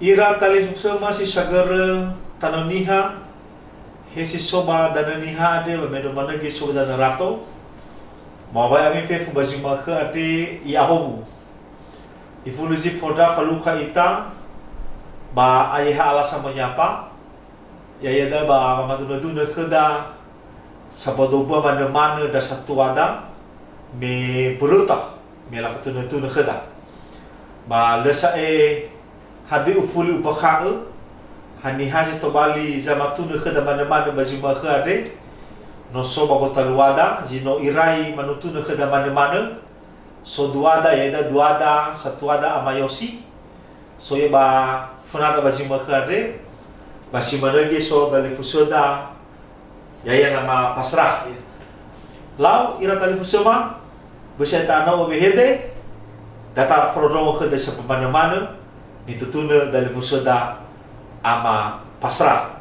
ira tali sama si sagara tanoniha hesi soba dananiha ade medo mana ge soba danarato mawai ami fe fubazi maka ade yahobu ifuluzi foda faluka ita ba ayah ala sama nyapa ya da ba mamaduna keda sabadoba mana da satu ada me beruta me la fatuna keda ba lesa hadi ufuli upakha hani haji to bali zamatuna keda mana bazima khade no so bagota luada jino irai manutuna keda mana so duada yeda duada satuada amayosi so ba funada bazima khade basima lagi so dali fusoda yaya nama pasrah lau ira tali fusoma beseta na obehede data frodromo khede sepamana ditutuna dari fusoda ama pasrah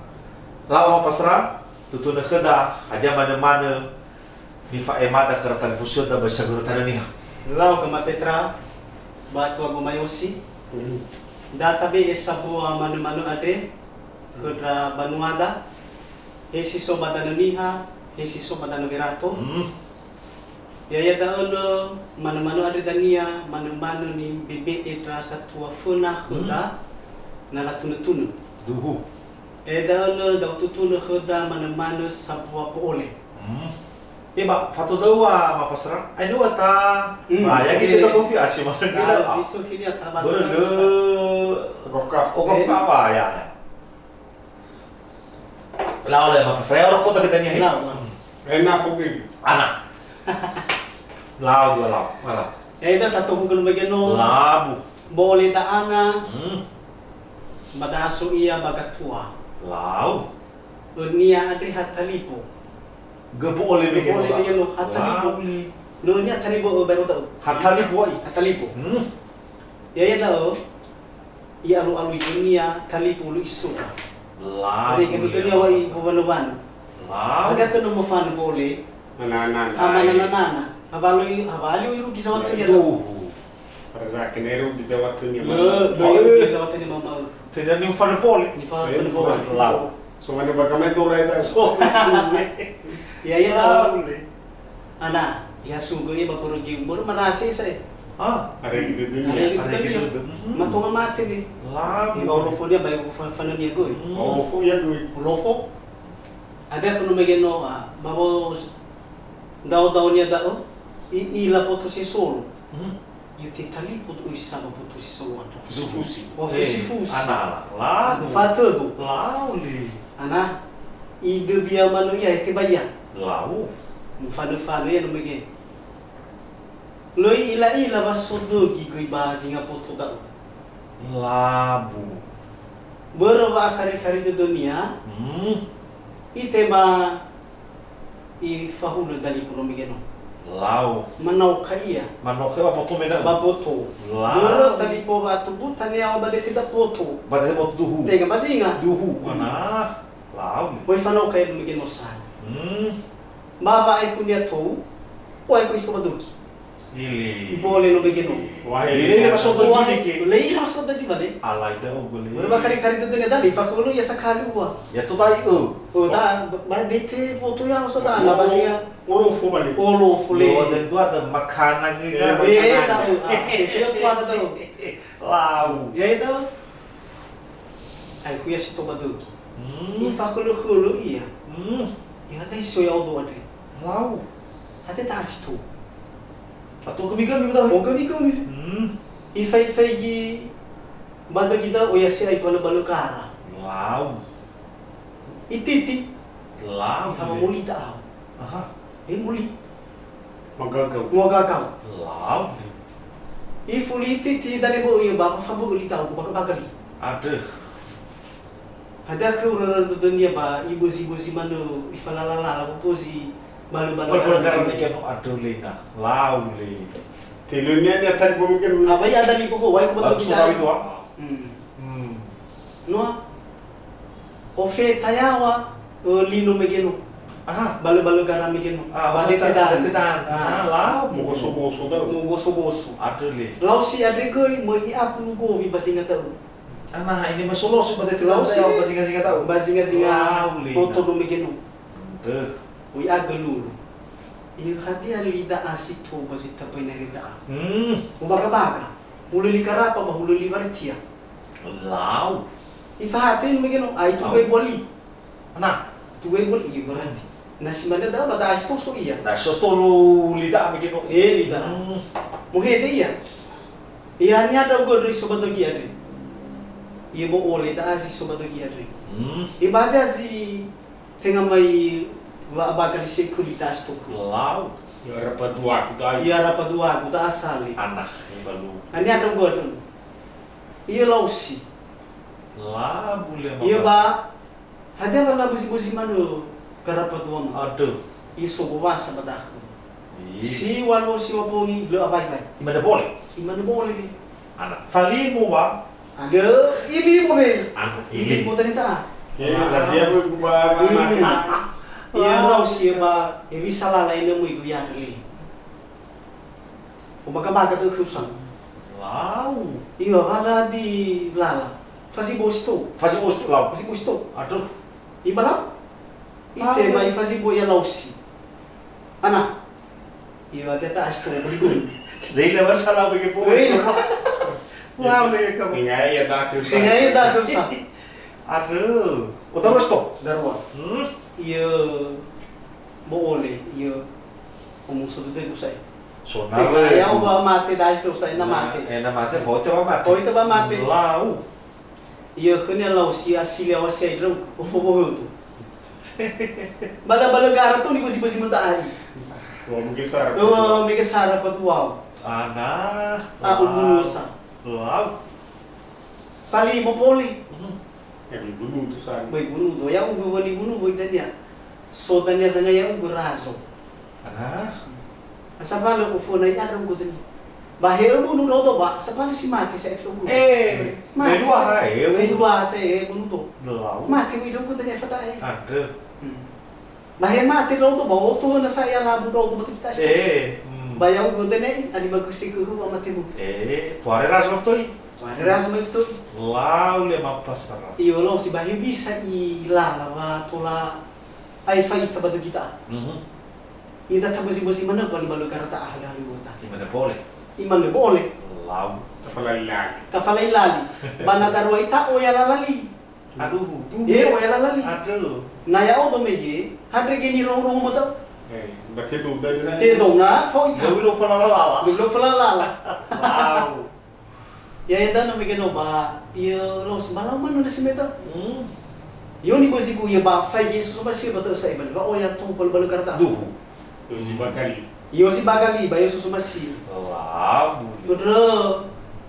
lau ama pasrah tutuna kheda aja mana nifa emada keratan fusoda basaguru tananiha lau kama petra batu agumayosi data be esabua manu ade kedra banuada esi sobatananiha esi sobatanaberato ya daono manu ada dania manu ni bibit rasa tua funa huda nala tunu duhu daono da tutunu huda manu sabua pole ba fato dawa ma pasra ai no ta ya gitu ta kofi asyik masa kita iso kini ata ba gokaf apa ya lawa le ma pasra ya rokok ta kita ni enak fogi anak lau dua lau malah ida tatuhugan bageno labu boleh ta ana madaso iya bagatua lau dunia adri hatalipo gebu oleh begeno hatalipo dunia hatalipo baru tahu hatalipo ya tahu iya alu dunia talipo lu isu lau hari itu dunia wa ibuban lau agak kena mo fan boleh anak-anak habali iru kisah waktu dia Razak neru di waktunya iru kisah waktu dia mama tidak ni fan poli ni fan lau so mana bagaimana tu lah so ya tahu ana ya sungguh ya bapak rugi baru merasa saya hari gitu hari dunia gitu matungan mati nih lau di bawah lofo dia baik fan dia gue oh kok ya duit lofo ada kuno begeno babo daw niya dao ila po to si Sol yuti tali po to isa po to si Sol fusi fusi ana lau fato lau li ana ide biya manu ya ite baya lau fano ya no mege loi ila basodo gi goi ba jinga po to dao labu berapa kari di dunia ite ba i fahulu dali pulo mege no lau manau kaya manoke ba poto mena baboto lau tali po ba tubu tani awa ba tidak poto badai bot duhu tega basinga duhu mana lau Boy fanau kaya lumigin mo saan. Baba ay kunya to, o ay ko isto maduki. ili Bole lumigin mo. wah Ili masuk Wah, gini ki lei masuk tadi bale. alai dah boleh Berapa kali itu dengan dali, fakulu ya sakali gua. ya tu tai O da, ba dete foto ya masuk da na basinga. orang fubali Olo fule. dan tu ada makanan gitu Tahu. Sesiyo tu ada tahu. lau Ya itu. Ay kuya si to maduki. Fakulu hulu iya. Ya dai so ya odo ade. lau Ate ta situ. atau kami tahu O kami Ifai gi banda kita o ya si ay pala balukara. lau Ititi lau kama muli tao. aha Muli magagaw mo gagaw. lau Ifuli ititi dari bo iyo ba fa bo uli tao ko bagali. ada Ada ke orang dunia ba ibu si mano ifalalala ko si balu-balu. berperkara ni kan ada lena lau le tilunya ni atas mungkin Abay ada ni ko wai ko ba bagus sekali tu No. O fe tayawa o lino megeno. aha Balu-balu gara megeno. Ba de tedan lau mau goso-goso dah Mo goso-goso. ada le Lau si adre ko mo i ap lu go vi basinga tao. Nah, ini masuk seperti itu Laos sih. singa tahu. Basinga-singa Wow, toto no megeno. Tuh. Ui agelulu. Iyo hati alida asito basita painarida. Ubaga-baga. Hululi karapa ba hululi baratia. Lau. Ifahati no megeno ai tu bai boli. Nah, Tu bai boli iyo barati. Nasi mana da bata asto so iya. dah sostolo lida bikin. Lida. Muhede iya. Iya ni ada go ri sobat lagi ada. Iya bo ole da asi sobat lagi ada. Ibadah si tengah mai bakal sekuritas tu. Lau. Ya rapat dua aku tahu. Iya rapat dua aku tak asal. Anak ini baru. Ani ada go tu. Iya lausi. Lah boleh. Iya ba. Hada bala busi-busi manu karapat dua ma. Aduh. Iya so bawasa badak. Si walau si wapongi lo abai-bai. Gimana boleh? Imana boleh ni. Anak. Fali mo ba? Ada ini mo be. Anak Ini ini. mo tani ta. Ya, tadi aku makin. Iya lausi ba. Ebi salah lain mo itu ya kali. Umaga-maga tu khusan. Lau. Iya bala di lala. Fasi bosto. Fasi mo lau. Fasi bosto. Aduh. Ibala. Ite mai fasi bo ya lausi. Ana. Iya teta asto berikut. Dahil naman salah bikin po. Wow, nih kamu. Tinggal ya tak tu. Tinggal ya dah khusan. Aduh. Utang resto. Darwa. Iya boleh. Iya. Umum sudah tu saya. So Teka ya ba mati dah tu saya na mati. Na mati. Foto ba mati? Kau itu ba mati? Lau. Iya kena lausi asli awasai drum. Ufo tu. Bala-bala gara tu ni besi-besi mentari. Wah, mungkin sarap. Oh, mereka sarap at wow. Anak. Aku bunusan. Lau. Kali mo poli. Ya, dibunuh tu sarap. Boy bunuh do. Ya ugo wani bunuh boy tanya. So tanya sana ya ugo raso. Anak. Asa bala ufo na ya rum ko tanya. Bahir bunuh do to ba? Sa bala si mati sa ito ugo. May luha eh. May luha sa bunuh do. Lau. Mati mo idong ko tanya fatay. Aduh. Bahir mati do to ba? Oto na sa ya labu do to ba kita. Bayaw ugo tanya ani magkusiku ko mati mo. Tuare raso to. Ada rasa mo ito. Lau le mapasara. Iyo lo si bahir bisa ilalawa tola ay faita ba do kita. Ida tabusi-busi mana kalau balu karata ahli wata. Gimana boleh? Iman le boleh. Lau. Kepala hilang. Kafalay lali. Bana darwa ita o ya lalali. Aduh. O ya lalali. Aduh. Naya o do mege, hadre geni rong mo to. Berarti tu dari sana. Te do nga fo ita. Gawi lo fala lala. Duglo falala. Lau. Ya ida no mege no ba. Iyo lo sembalaw man no simeta. Yo ni bosi ku ya ba fay Jesus ba siya ba to sa iban. Ba o ya to balu karata. Duh. Tu dibakari. Iyo si bagali ba Yesus masih. Lau. Bedre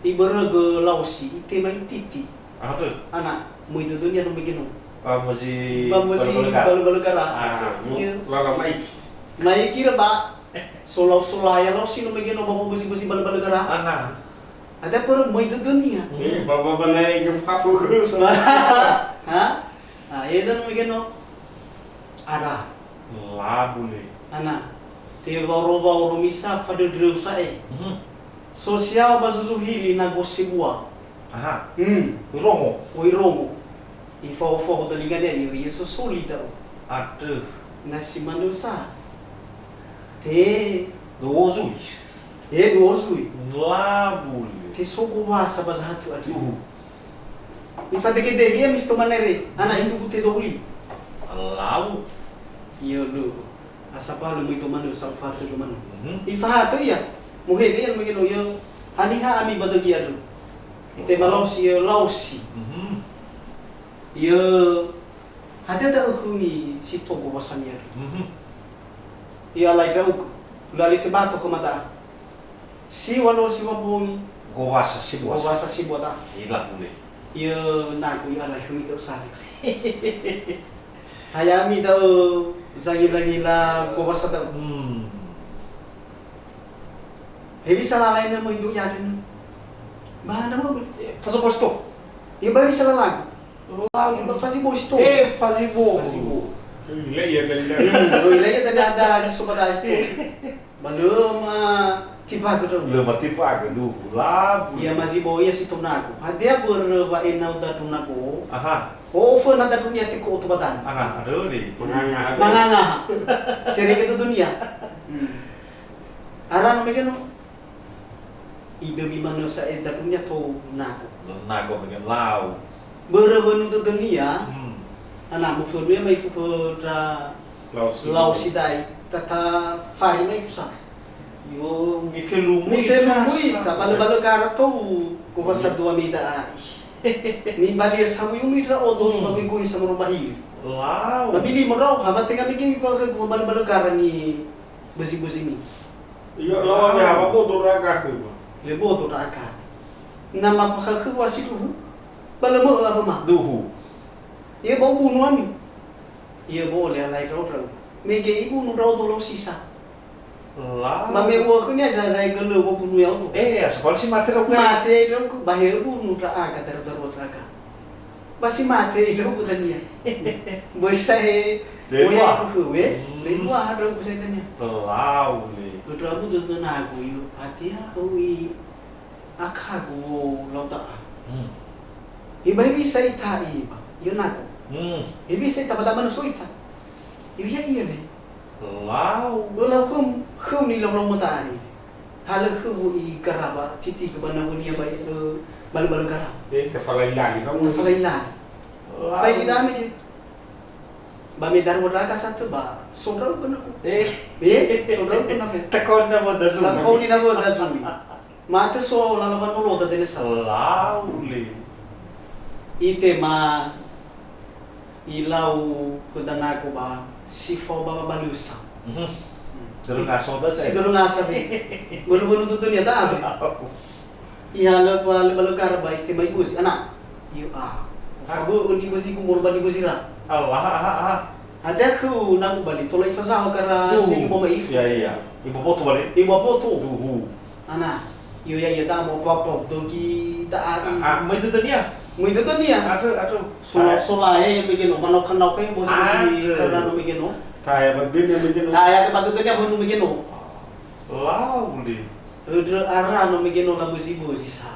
ibere ge lausi ite mai titi. Aduh. Anak, mu itu dunia no mege no. Masih Bamusi balu-balu kara. Aduh. Lala mai. Mai kira ba solau-solaya lo sino megeno babu busi-busi balu-balu kara. Anak. Ada per mo itu dunia. Bapa banai ke fokus. Ha? Ah, edan megeno. Ara. Lah boleh. Anak. Te bauro misa pada dreusa e. Sosial basuzuhili na gosibua. Aha. Romo. Oi romo. Ifo da liga dia Yesus solida. Aduh. Nasi manusia. Te Dozui. dosui. Lah boleh. Te soko wasa bazahatu adu. Ifadege dia misto manere. Anak itu kute doli. Lau. Iya lu. Asa pa lu itu manu sa fatu itu manu. Ifahatu iya. Muhe dia megeno yo. Aniha ami badagi adu. Ite malausi yo lausi. Yo ada huni si togo wasamia. Iya lai kau lali te bato komada. Si wano si wabongi. Gowasa si bos. Wasa si bota. Ilah boleh. Iya naku ya lai huni te usari. Hayami daw zagila gowasa daw. Hebi salalay na mo indo yarin. Bahana mo Faso posto. iya ba bisa lalag. Iba fasi mo isto. Fazibo. Iya iya dari. Ilay tanda si sumada isto. Balum tiba gedung. Le mati pa ke du la. Ia masih bawa ia si tunaku. Hadia berwa enau da tunaku. Aha. Offer na da dunia tiko utubatan. Ana ada di. Manganga. Manganga. Seri kita dunia. Aran megeno. Ide mi manusia da dunia to naku. Na go bagian lau. Berebenu tu dunia. Hmm. Anak mu furwe mai fudra lau sidai tata fari mai fusa. Yo mi felu Mi felu muita balu cara to ko basa dua mida ai. Mi bali samu yumi tra odo babi ko isa mo bahir. Lau. Mabili mo raw habat tinga mi kimi pa ko balu cara ni besi-besi ni. Iyo lawan ya apa tuh raga ke. Lebo to raka. Nama pa ka wasitu. Balu mo apa ma? Duhu. Ia bau bunuh ami. Ia boleh alai raw raw. Mege ibu nu raw to lo sisa. Lau. Mame wo kunya saya gelo wo bunuh ya to. Eh, sekolah si mati raw. Mate itu bahaya bu nutra aga taruh raga. Masih mate itu bukan dia. Bisa Dewa. we, dewa ada kesenannya. Lau ni. Udah aku tuh aku yuk hati aku akagu lauta. Ibai bisa itai, yun aku. Ibai bisa tapada mana suita. Iya ne. Lau. Ulah kum ni lau mutari. Hal kum I garaba titi ke bana unia baik balu-balu garab. Kefalai lagi kamu. Falai lah. Baik kita ambil. Bami dar raka satu ba. Saudara benar. Saudara benar. Tekon na mo dasu. Kau ni nabo dasumi. Mate so lalaban ulo da denesa. Lau li. Ite ma ilau kedanaku ba sifo ba balusa. Terus ngasoda saya. Siguro nga sabi. Bulu-bulu tuto niya tabi. Ihalo pa balu karba ite may bus. Anak. Iyo Aku undi basi kumur bani basira. Allah. Ada aku nak balik tolong ifasah kara sing mo maif. Iya. Ibu foto balik. Ibu foto. Duhu. Ana. Iyo ya ta mo pop dogi ta Ah, may dunia. Mo ito to niya. Aduh. Sola yang bikin manok kanok kayo bosi karena no bikin no. Kaya bagin yang bikin. Kaya ke patuto niya bunu bikin no. Lau li. Ara no bikin no la bosi sa.